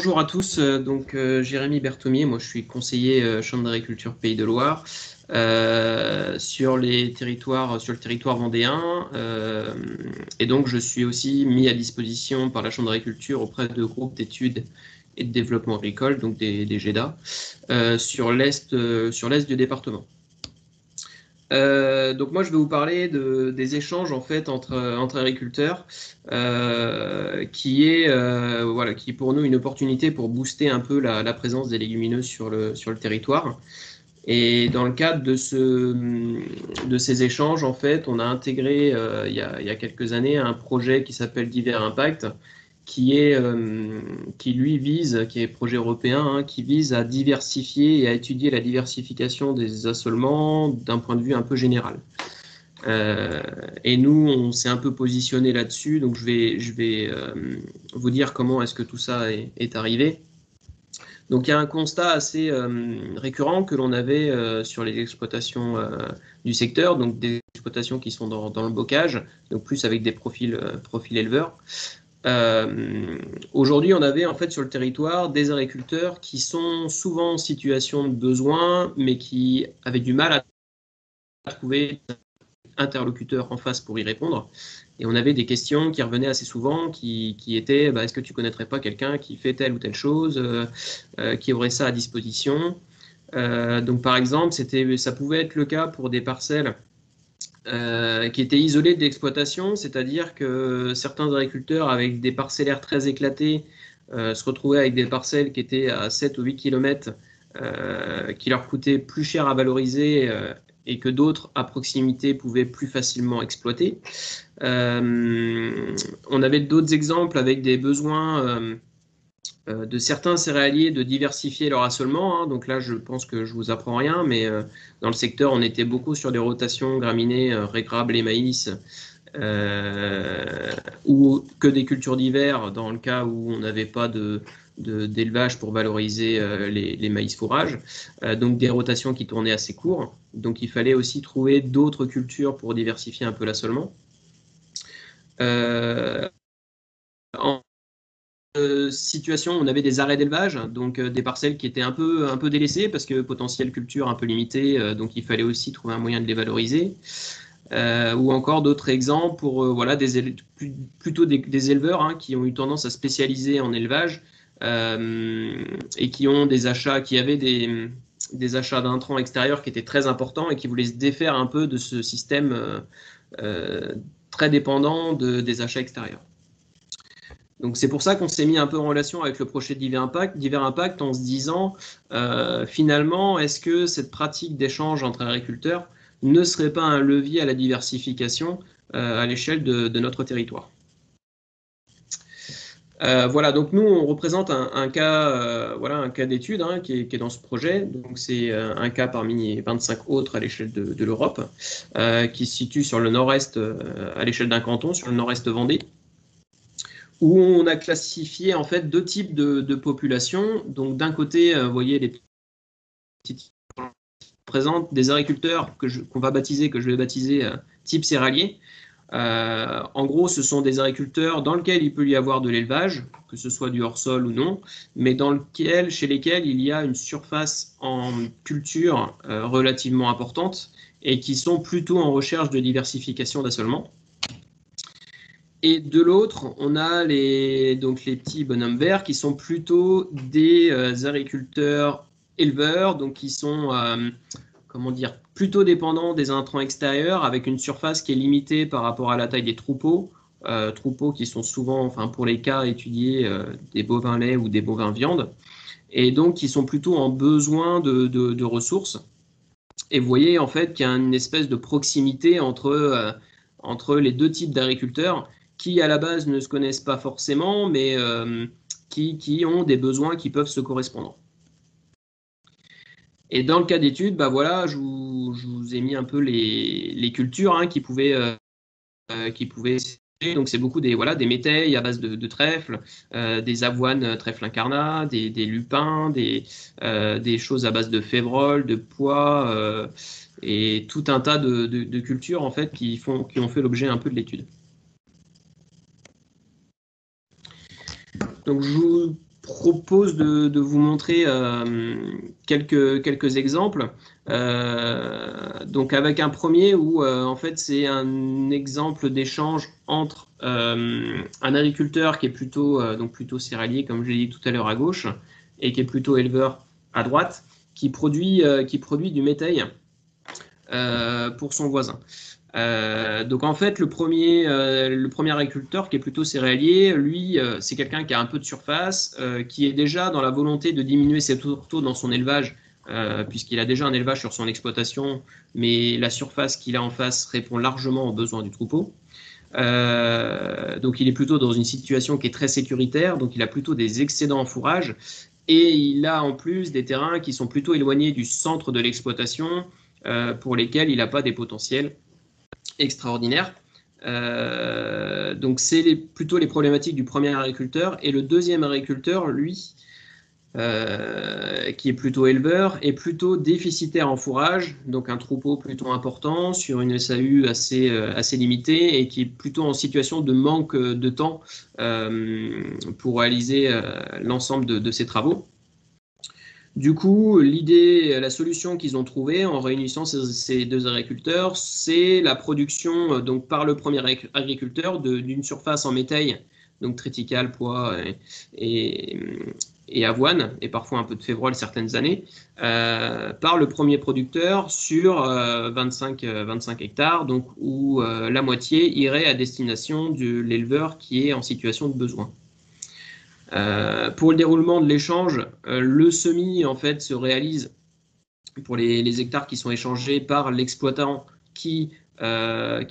Bonjour à tous, Jérémy Berthomier, moi je suis conseiller Chambre d'agriculture Pays de Loire sur le territoire vendéen et donc je suis aussi mis à disposition par la Chambre d'agriculture auprès de groupes d'études et de développement agricole, donc des GEDA, sur l'est du département. Donc moi je vais vous parler des échanges en fait entre agriculteurs, qui est pour nous une opportunité pour booster un peu la présence des légumineuses sur le territoire. Et dans le cadre de ces échanges, en fait, on a intégré il y a quelques années un projet qui s'appelle Divers Impact, qui est projet européen, hein, qui vise à diversifier et à étudier la diversification des assolements d'un point de vue un peu général. Et nous, on s'est un peu positionné là-dessus, donc je vais vous dire comment est-ce que tout ça est arrivé. Donc il y a un constat assez récurrent que l'on avait sur les exploitations du secteur, donc des exploitations qui sont dans le bocage, donc plus avec des profils éleveurs. Aujourd'hui, on avait en fait sur le territoire des agriculteurs qui sont souvent en situation de besoin, mais qui avaient du mal à trouver interlocuteur en face pour y répondre. Et on avait des questions qui revenaient assez souvent, qui étaient est-ce que tu connaîtrais pas quelqu'un qui fait telle ou telle chose, qui aurait ça à disposition. Donc par exemple, ça pouvait être le cas pour des parcelles qui étaient isolées de l'exploitation, c'est-à-dire que certains agriculteurs avec des parcellaires très éclatés se retrouvaient avec des parcelles qui étaient à 7 ou 8 km, qui leur coûtaient plus cher à valoriser et que d'autres à proximité pouvaient plus facilement exploiter. On avait d'autres exemples avec des besoins de certains céréaliers de diversifier leur assolement, hein. Donc là, je pense que je vous apprends rien, mais dans le secteur, on était beaucoup sur des rotations graminées, raie, grables et maïs, ou que des cultures d'hiver dans le cas où on n'avait pas d'élevage pour valoriser les maïs fourrages, donc des rotations qui tournaient assez court. Donc il fallait aussi trouver d'autres cultures pour diversifier un peu l'assolement. En situation, on avait des arrêts d'élevage, donc des parcelles qui étaient un peu délaissées parce que potentiel culture un peu limité, donc il fallait aussi trouver un moyen de les valoriser. Ou encore d'autres exemples pour plutôt des éleveurs, hein, qui ont eu tendance à spécialiser en élevage et qui ont qui avaient des achats d'intrants extérieurs qui étaient très importants et qui voulaient se défaire un peu de ce système très dépendant des achats extérieurs. Donc c'est pour ça qu'on s'est mis un peu en relation avec le projet Divers Impact en se disant finalement, est-ce que cette pratique d'échange entre agriculteurs ne serait pas un levier à la diversification à l'échelle de notre territoire. Voilà, donc nous, on représente un cas d'étude, hein, qui est dans ce projet. Donc c'est un cas parmi 25 autres à l'échelle de l'Europe, qui se situe sur le nord-est, à l'échelle d'un canton, sur le nord-est Vendée, où on a classifié en fait deux types de populations. Donc d'un côté, vous voyez les petites présente des agriculteurs que je vais baptiser type céréalier. En gros, ce sont des agriculteurs dans lesquels il peut y avoir de l'élevage, que ce soit du hors-sol ou non, mais chez lesquels il y a une surface en culture relativement importante et qui sont plutôt en recherche de diversification d'assolement. Et de l'autre, on a les petits bonhommes verts qui sont plutôt des agriculteurs éleveurs, donc qui sont plutôt dépendants des intrants extérieurs, avec une surface qui est limitée par rapport à la taille des troupeaux qui sont souvent, pour les cas étudiés, des bovins lait ou des bovins viande, et donc qui sont plutôt en besoin de ressources. Et vous voyez en fait qu'il y a une espèce de proximité entre les deux types d'agriculteurs qui à la base ne se connaissent pas forcément, mais qui ont des besoins qui peuvent se correspondre. Et dans le cas d'étude, je vous ai mis un peu les cultures, hein, qui pouvaient donc c'est beaucoup des métailles à base de trèfle, des avoines trèfle incarnat, des lupins, des choses à base de févrole, de pois, et tout un tas de cultures en fait qui ont fait l'objet un peu de l'étude. Donc je vous propose de vous montrer quelques exemples. Donc avec un premier où en fait c'est un exemple d'échange entre un agriculteur qui est plutôt céréalier, comme je l'ai dit tout à l'heure à gauche, et qui est plutôt éleveur à droite, qui produit du métail pour son voisin. Donc en fait, le premier agriculteur qui est plutôt céréalier, lui, c'est quelqu'un qui a un peu de surface, qui est déjà dans la volonté de diminuer ses tourteaux dans son élevage, puisqu'il a déjà un élevage sur son exploitation, mais la surface qu'il a en face répond largement aux besoins du troupeau. Donc il est plutôt dans une situation qui est très sécuritaire, donc il a plutôt des excédents en fourrage, et il a en plus des terrains qui sont plutôt éloignés du centre de l'exploitation, pour lesquels il n'a pas des potentiels extraordinaires. Donc c'est plutôt les problématiques du premier agriculteur. Et le deuxième agriculteur, lui, qui est plutôt éleveur, est plutôt déficitaire en fourrage, donc un troupeau plutôt important sur une SAU assez limitée, et qui est plutôt en situation de manque de temps pour réaliser l'ensemble de ses travaux. Du coup, la solution qu'ils ont trouvée en réunissant ces deux agriculteurs, c'est la production donc par le premier agriculteur d'une surface en métail, donc triticale, pois et avoine, et parfois un peu de févrole certaines années, par le premier producteur sur 25 hectares, donc où la moitié irait à destination de l'éleveur qui est en situation de besoin. Pour le déroulement de l'échange, le semis en fait se réalise pour les hectares qui sont échangés par l'exploitant qui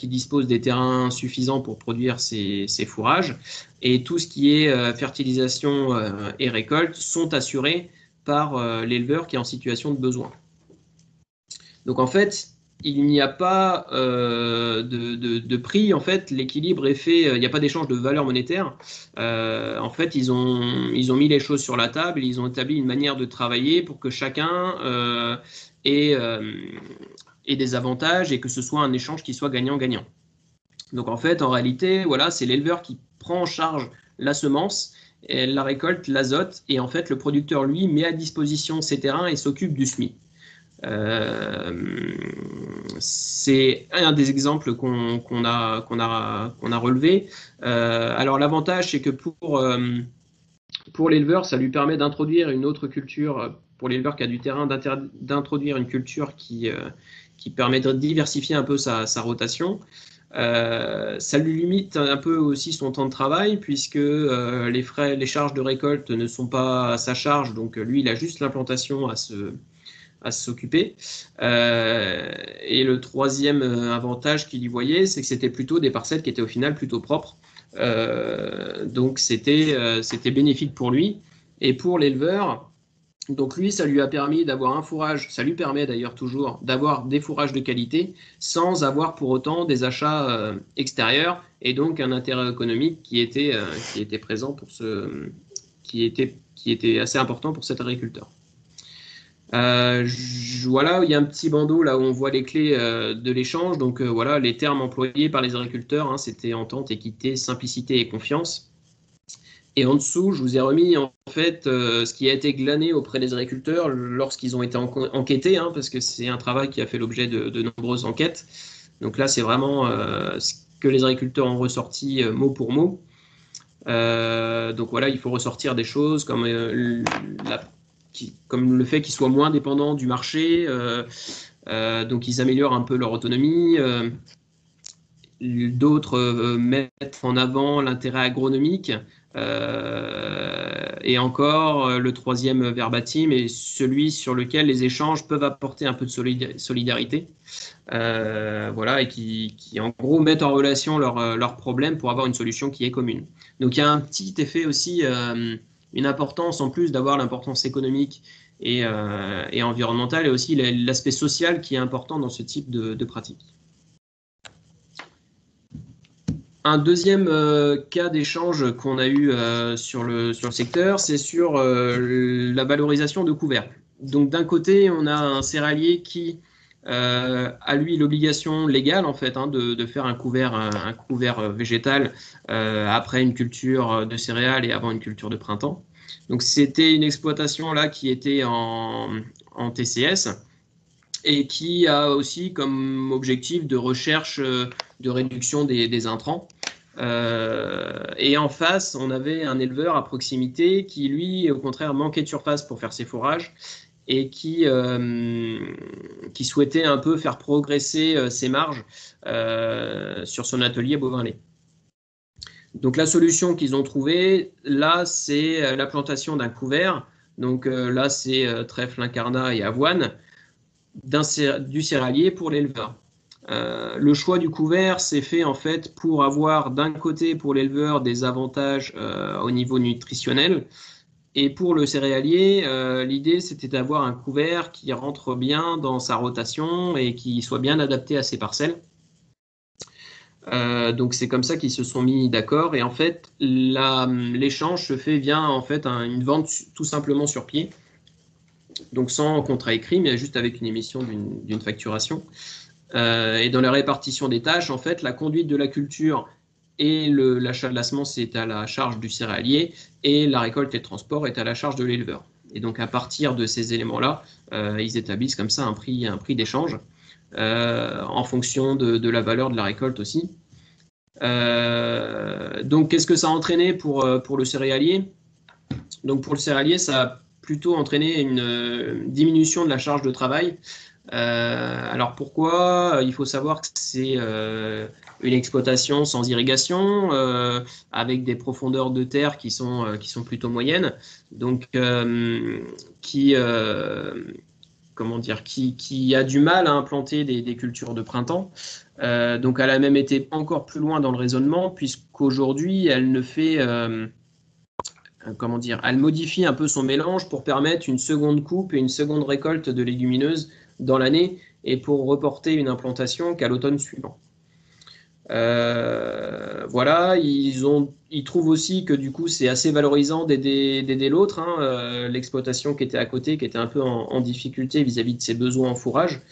dispose des terrains suffisants pour produire ses fourrages, et tout ce qui est fertilisation et récolte sont assurés par l'éleveur qui est en situation de besoin. Donc en fait, il n'y a pas de prix, en fait, l'équilibre est fait, il n'y a pas d'échange de valeur monétaire. En fait, ils ont mis les choses sur la table, ils ont établi une manière de travailler pour que chacun ait des avantages et que ce soit un échange qui soit gagnant-gagnant. Donc en fait, en réalité, voilà, c'est l'éleveur qui prend en charge la semence, la récolte, l'azote, et en fait, le producteur, lui, met à disposition ses terrains et s'occupe du semis. C'est un des exemples qu'on a relevé. Alors l'avantage, c'est que pour l'éleveur, ça lui permet d'introduire une autre culture, pour l'éleveur qui a du terrain, d'introduire une culture qui permet de diversifier un peu sa rotation. Ça lui limite un peu aussi son temps de travail, puisque les charges de récolte ne sont pas à sa charge, donc lui, il a juste l'implantation à s'occuper. Et le troisième avantage qu'il y voyait, c'est que c'était plutôt des parcelles qui étaient au final plutôt propres. Donc c'était bénéfique pour lui. Et pour l'éleveur, donc lui, ça lui a permis d'avoir un fourrage, ça lui permet d'ailleurs toujours d'avoir des fourrages de qualité sans avoir pour autant des achats extérieurs, et donc un intérêt économique qui était présent qui était assez important pour cet agriculteur. Voilà, il y a un petit bandeau là où on voit les clés de l'échange. Donc voilà, les termes employés par les agriculteurs, c'était entente, équité, simplicité et confiance. Et en dessous, je vous ai remis en fait ce qui a été glané auprès des agriculteurs lorsqu'ils ont été enquêtés, parce que c'est un travail qui a fait l'objet de nombreuses enquêtes. Donc là, c'est vraiment ce que les agriculteurs ont ressorti mot pour mot. Donc voilà, il faut ressortir des choses comme le fait qu'ils soient moins dépendants du marché, donc ils améliorent un peu leur autonomie. D'autres mettent en avant l'intérêt agronomique. Et encore, le troisième verbatim est celui sur lequel les échanges peuvent apporter un peu de solidarité. Voilà, et qui en gros mettent en relation leurs problèmes pour avoir une solution qui est commune. Donc il y a un petit effet aussi, une importance en plus d'avoir l'importance économique et environnementale, et aussi l'aspect social qui est important dans ce type de pratique. Un deuxième cas d'échange qu'on a eu sur le secteur, c'est sur la valorisation de couvercles. Donc d'un côté, on a un céréalier qui a lui l'obligation légale en fait de faire un couvert végétal après une culture de céréales et avant une culture de printemps. Donc c'était une exploitation là qui était en TCS et qui a aussi comme objectif de recherche de réduction des intrants. Et en face, on avait un éleveur à proximité qui, lui, au contraire, manquait de surface pour faire ses fourrages et qui souhaitait un peu faire progresser ses marges sur son atelier bovin-lait. Donc la solution qu'ils ont trouvée, là, c'est l'implantation d'un couvert. Donc là, c'est trèfle, incarnat et avoine du céréalier pour l'éleveur. Le choix du couvert s'est fait en fait pour avoir d'un côté pour l'éleveur des avantages au niveau nutritionnel et pour le céréalier, l'idée c'était d'avoir un couvert qui rentre bien dans sa rotation et qui soit bien adapté à ses parcelles. Donc c'est comme ça qu'ils se sont mis d'accord et en fait l'échange se fait via en fait une vente tout simplement sur pied, donc sans contrat écrit mais juste avec une émission d'une facturation. Et dans la répartition des tâches, en fait, la conduite de la culture et l'achat de la semence est à la charge du céréalier et la récolte et le transport est à la charge de l'éleveur. Et donc à partir de ces éléments-là, ils établissent comme ça un prix d'échange en fonction de la valeur de la récolte aussi. Donc qu'est-ce que ça a entraîné pour le céréalier? Donc pour le céréalier, ça a plutôt entraîné une diminution de la charge de travail. Alors pourquoi? Il faut savoir que c'est une exploitation sans irrigation, avec des profondeurs de terre qui sont plutôt moyennes, donc comment dire, qui a du mal à implanter des cultures de printemps. Donc elle a même été encore plus loin dans le raisonnement, puisqu'aujourd'hui elle ne fait comment dire, elle modifie un peu son mélange pour permettre une seconde coupe et une seconde récolte de légumineuses dans l'année et pour reporter une implantation qu'à l'automne suivant. Voilà, ils trouvent aussi que du coup c'est assez valorisant d'aider l'autre, hein, l'exploitation qui était à côté, qui était un peu en difficulté vis-à-vis de ses besoins en fourrage.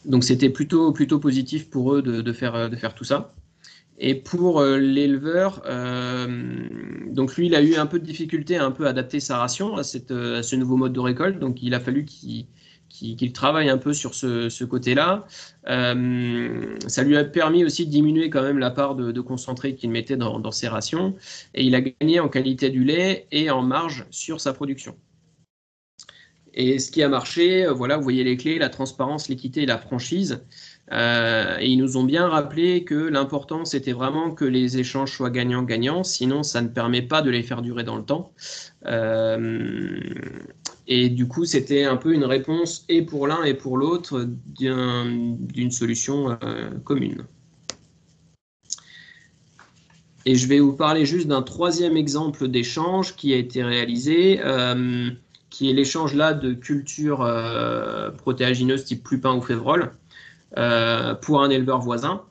Donc c'était plutôt positif pour eux de faire tout ça. Et pour l'éleveur, donc lui, il a eu un peu de difficulté à un peu adapter sa ration à ce nouveau mode de récolte. Donc il a fallu qu'il travaille un peu sur ce côté-là. Ça lui a permis aussi de diminuer quand même la part de concentré qu'il mettait dans ses rations. Et il a gagné en qualité du lait et en marge sur sa production. Et ce qui a marché, voilà, vous voyez les clés, la transparence, l'équité et la franchise. Et ils nous ont bien rappelé que l'important, c'était vraiment que les échanges soient gagnants-gagnants, sinon ça ne permet pas de les faire durer dans le temps. Et du coup, c'était un peu une réponse et pour l'un et pour l'autre d'une solution commune. Et je vais vous parler juste d'un troisième exemple d'échange qui a été réalisé, qui est l'échange là de cultures protéagineuses type lupin ou févrole. Pour un éleveur voisin.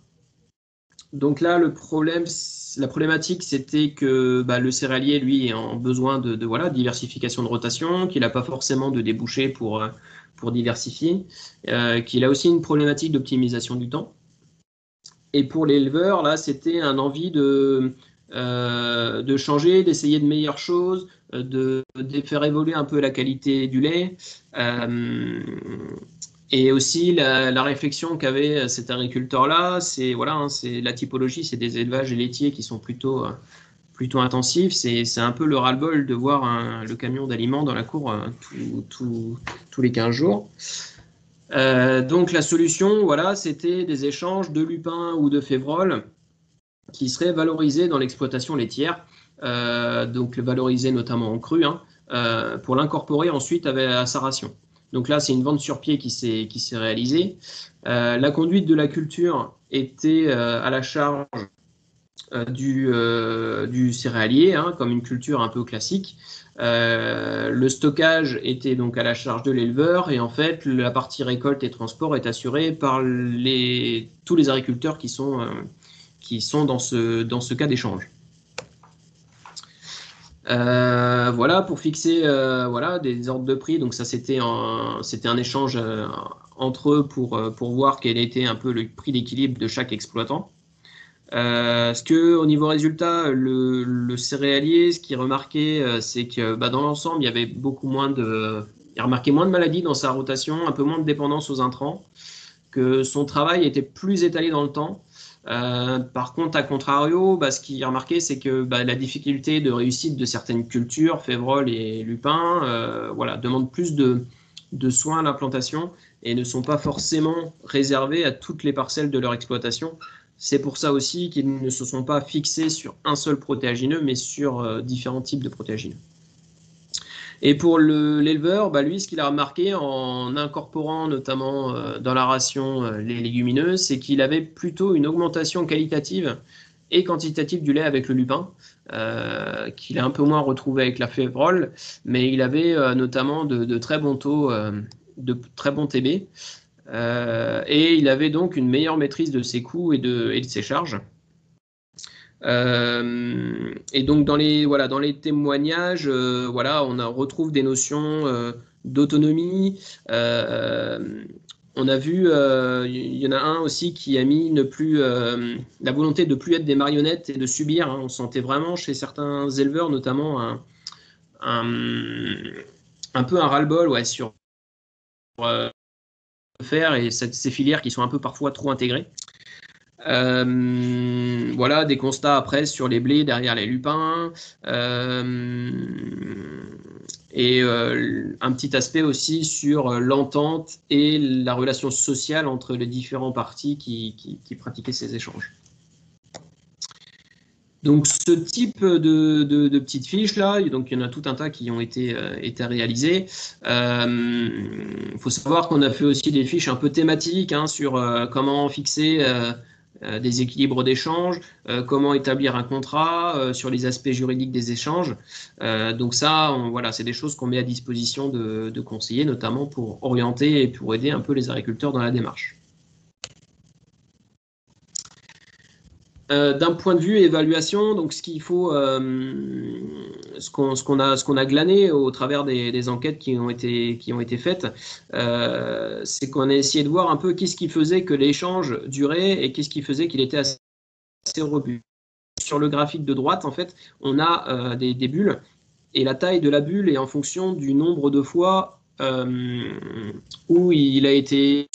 Donc là, la problématique, c'était que le céréalier, lui, est en besoin de diversification de rotation, qu'il n'a pas forcément de débouchés pour diversifier, qu'il a aussi une problématique d'optimisation du temps. Et pour l'éleveur, là, c'était un envie de changer, d'essayer de meilleures choses, de faire évoluer un peu la qualité du lait. Et aussi, la réflexion qu'avait cet agriculteur-là, c'est c'est la typologie, c'est des élevages laitiers qui sont plutôt intensifs. C'est un peu le ras-le-bol de voir le camion d'aliments dans la cour tous les 15 jours. Donc la solution, voilà, c'était des échanges de lupins ou de févroles qui seraient valorisés dans l'exploitation laitière, donc valorisés notamment en cru, pour l'incorporer ensuite à sa ration. Donc là, c'est une vente sur pied qui s'est réalisée. La conduite de la culture était à la charge du céréalier, comme une culture un peu classique. Le stockage était donc à la charge de l'éleveur et en fait, la partie récolte et transport est assurée par tous les agriculteurs qui sont dans ce cas d'échange. Voilà, pour fixer des ordres de prix. Donc ça, c'était un échange entre eux pour voir quel était un peu le prix d'équilibre de chaque exploitant. Ce que, au niveau résultat, le céréalier, ce qu'il remarquait, c'est que dans l'ensemble, il y avait il remarquait moins de maladies dans sa rotation, un peu moins de dépendance aux intrants, que son travail était plus étalé dans le temps. Par contre, à contrario, ce qu'il a remarqué, c'est que la difficulté de réussite de certaines cultures, févrole et lupin, demandent plus de soins à l'implantation et ne sont pas forcément réservés à toutes les parcelles de leur exploitation. C'est pour ça aussi qu'ils ne se sont pas fixés sur un seul protéagineux, mais sur différents types de protéagineux. Et pour l'éleveur, lui, ce qu'il a remarqué en incorporant notamment dans la ration les légumineuses, c'est qu'il avait plutôt une augmentation qualitative et quantitative du lait avec le lupin, qu'il a un peu moins retrouvé avec la févrole, mais il avait notamment de très bons taux, de très bons TB, et il avait donc une meilleure maîtrise de ses coûts et de ses charges. Et donc dans les témoignages, on retrouve des notions d'autonomie. On a vu, il y en a un aussi qui a mis la volonté de ne plus être des marionnettes et de subir. On sentait vraiment chez certains éleveurs, notamment un peu un ras-le-bol sur faire et ces filières qui sont un peu parfois trop intégrées. Des constats après sur les blés derrière les lupins, et un petit aspect aussi sur l'entente et la relation sociale entre les différents partis qui pratiquaient ces échanges. Donc ce type de petites fiches là, donc il y en a tout un tas qui ont été réalisées. Il faut savoir qu'on a fait aussi des fiches un peu thématiques sur comment fixer des équilibres d'échange, comment établir un contrat, sur les aspects juridiques des échanges. Donc ça, c'est des choses qu'on met à disposition de conseillers, notamment pour orienter et pour aider un peu les agriculteurs dans la démarche. D'un point de vue évaluation, donc ce qu'il faut, ce qu'on a glané au travers des enquêtes qui ont été faites, c'est qu'on a essayé de voir un peu qu'est-ce qui faisait que l'échange durait et qu'est-ce qui faisait qu'il était assez robuste. Sur le graphique de droite, en fait, on a des bulles et la taille de la bulle est en fonction du nombre de fois où il a été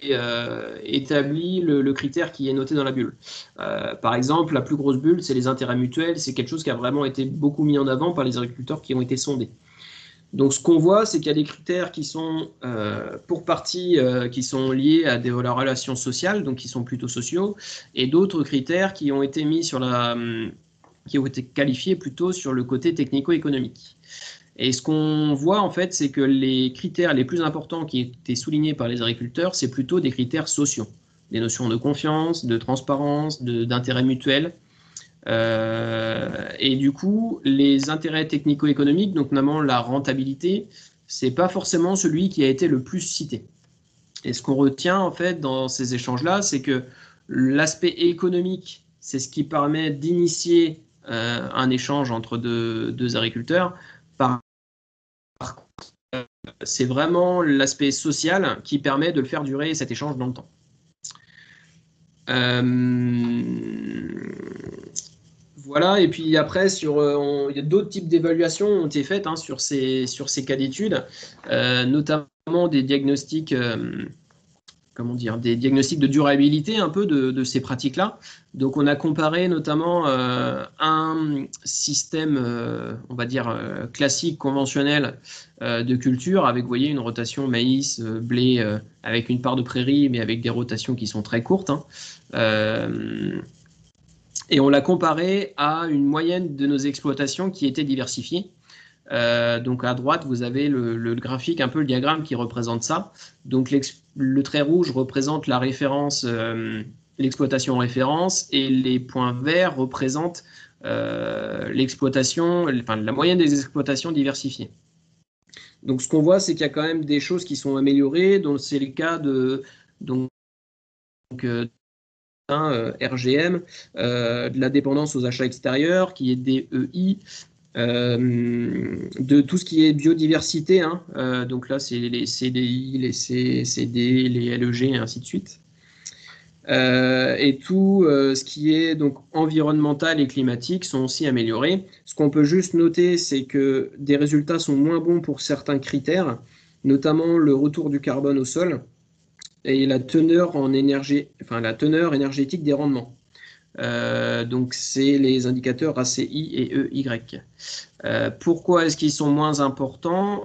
établi le critère qui est noté dans la bulle. Par exemple, la plus grosse bulle, c'est les intérêts mutuels. C'est quelque chose qui a vraiment été beaucoup mis en avant par les agriculteurs qui ont été sondés. Donc, ce qu'on voit, c'est qu'il y a des critères qui sont, pour partie, qui sont liés à la relation sociale, donc qui sont plutôt sociaux, et d'autres critères qui ont été qui ont été qualifiés plutôt sur le côté technico-économique. Et ce qu'on voit, en fait, c'est que les critères les plus importants qui étaient soulignés par les agriculteurs, c'est plutôt des critères sociaux, des notions de confiance, de transparence, d'intérêt mutuel. Et du coup, les intérêts technico-économiques, donc notamment la rentabilité, c'est pas forcément celui qui a été le plus cité. Et ce qu'on retient, en fait, dans ces échanges-là, c'est que l'aspect économique, c'est ce qui permet d'initier un échange entre deux agriculteurs. Par contre, c'est vraiment l'aspect social qui permet de le faire durer cet échange dans le temps. Voilà, et puis après, il y a d'autres types d'évaluations qui ont été faites sur ces cas d'études, notamment des diagnostics, des diagnostics de durabilité un peu de ces pratiques-là. Donc, on a comparé notamment un système, on va dire, classique, conventionnel de culture avec, vous voyez, une rotation maïs, blé, avec une part de prairie, mais avec des rotations qui sont très courtes. Et on l'a comparé à une moyenne de nos exploitations qui étaient diversifiées. Donc à droite, vous avez le graphique, un peu le diagramme qui représente ça. Donc le trait rouge représente la référence, l'exploitation référence, et les points verts représentent l'exploitation, la moyenne des exploitations diversifiées. Donc ce qu'on voit, c'est qu'il y a quand même des choses qui sont améliorées, donc c'est le cas de RGM, de la dépendance aux achats extérieurs, qui est DEI, de tout ce qui est biodiversité, donc là c'est les CDI, les CCD, les LEG et ainsi de suite. Et tout ce qui est donc environnemental et climatique sont aussi améliorés. Ce qu'on peut juste noter, c'est que des résultats sont moins bons pour certains critères, notamment le retour du carbone au sol et la teneur en énergie, enfin la teneur énergétique des rendements. Donc c'est les indicateurs ACI et EY. Pourquoi est-ce qu'ils sont moins importants?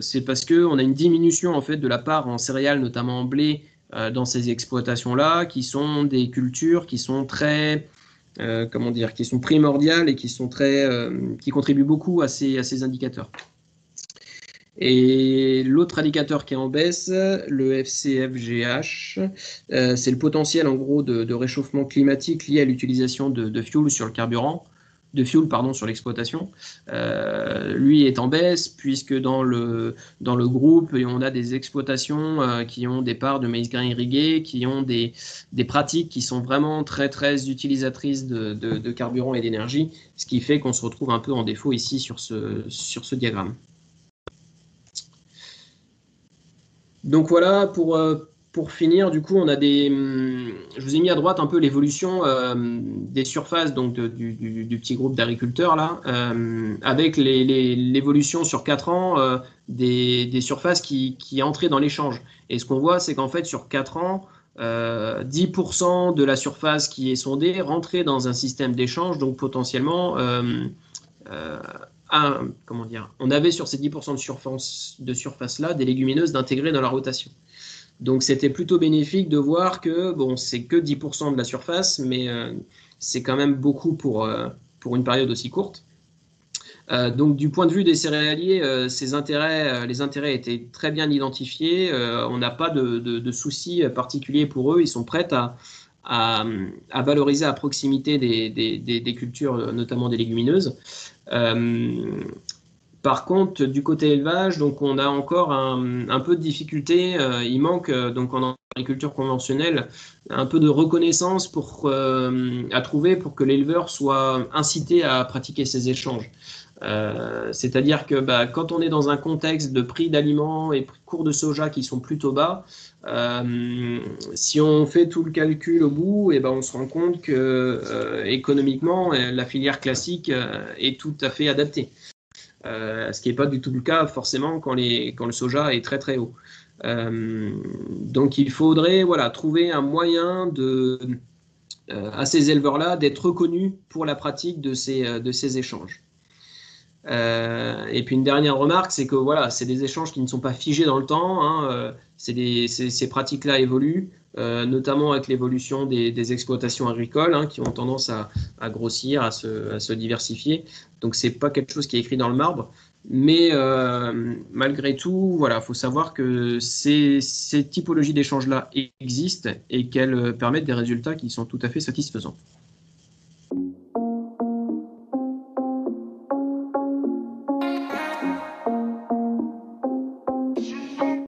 C'est parce qu'on a une diminution en fait de la part en céréales, notamment en blé, dans ces exploitations-là, qui sont des cultures qui sont très, comment dire, qui sont primordiales et qui sont très, qui contribuent beaucoup à ces indicateurs. Et l'autre indicateur qui est en baisse, le FCFGH, c'est le potentiel en gros de réchauffement climatique lié à l'utilisation de fuel sur le carburant, de fuel pardon sur l'exploitation. Lui est en baisse puisque dans le groupe on a des exploitations qui ont des parts de maïs grain irrigué, qui ont des pratiques qui sont vraiment très très utilisatrices de carburant et d'énergie, ce qui fait qu'on se retrouve un peu en défaut ici sur ce diagramme. Donc voilà, pour finir, du coup, on a je vous ai mis à droite un peu l'évolution des surfaces donc du petit groupe d'agriculteurs là, avec l'évolution sur 4 ans des surfaces qui entraient dans l'échange. Et ce qu'on voit, c'est qu'en fait, sur 4 ans, 10% de la surface qui est sondée rentrait dans un système d'échange, donc potentiellement comment dire, on avait sur ces 10% de surface-là des légumineuses d'intégrer dans la rotation. Donc c'était plutôt bénéfique de voir que, bon, c'est que 10% de la surface, mais c'est quand même beaucoup pour une période aussi courte. Donc du point de vue des céréaliers, les intérêts étaient très bien identifiés. On n'a pas de soucis particuliers pour eux. Ils sont prêts à valoriser à proximité des cultures, notamment des légumineuses. Par contre, du côté élevage, donc on a encore un peu de difficulté. Il manque donc en agriculture conventionnelle un peu de reconnaissance à trouver pour que l'éleveur soit incité à pratiquer ces échanges. C'est-à-dire que quand on est dans un contexte de prix d'aliments et cours de soja qui sont plutôt bas, si on fait tout le calcul au bout, et on se rend compte que économiquement, la filière classique est tout à fait adaptée. Ce qui n'est pas du tout le cas forcément quand le soja est très très haut. Donc il faudrait trouver un moyen à ces éleveurs-là d'être reconnus pour la pratique de ces échanges. Et puis une dernière remarque, c'est que c'est des échanges qui ne sont pas figés dans le temps, hein, ces pratiques-là évoluent, notamment avec l'évolution des exploitations agricoles qui ont tendance à grossir, à se diversifier. Donc c'est pas quelque chose qui est écrit dans le marbre, mais malgré tout, faut savoir que ces typologies d'échanges-là existent et qu'elles permettent des résultats qui sont tout à fait satisfaisants.